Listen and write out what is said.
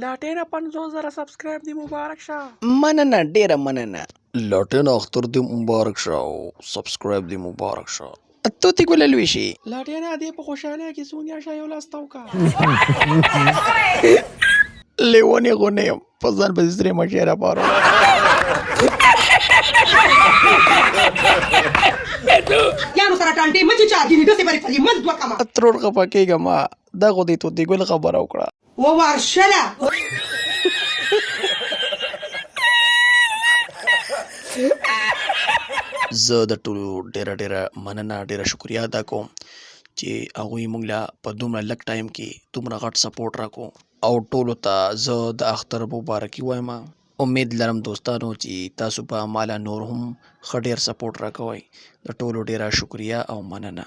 لاټینه 50,000 سبسکرایب دی مبارک شه. مننه ډیره مننه. لاټینه اختر دې مبارک شه او سبسکرایب دې مبارک شه. توتې ګله لوی شي. لاټینه دې په خوشحالۍ کې سونیا شه یو لاس تاو کا. لیونې غونې یم په ځان پسې سرې مچۍ راپارو. یانو سره ټانټې مه چیچه دیني داسې برې پلې مزد وکړه. ترور خفه کېږه ما دغو دې توتې ګل خبره وکړه. وورشله زه د ټولو ډیره مننه ډیره شکریا ادا کوم چې هغوی موږ له په دومره لږ ټایم کې دومره غټ سپورټ راکو او ټولو ته زه د اختر مبارکي وایم. امید لرم دوستانو چې تاسو به مالا نور هم ښه ډیر سپورټ راکوئ. د ټولو ډیره شکریا او مننه.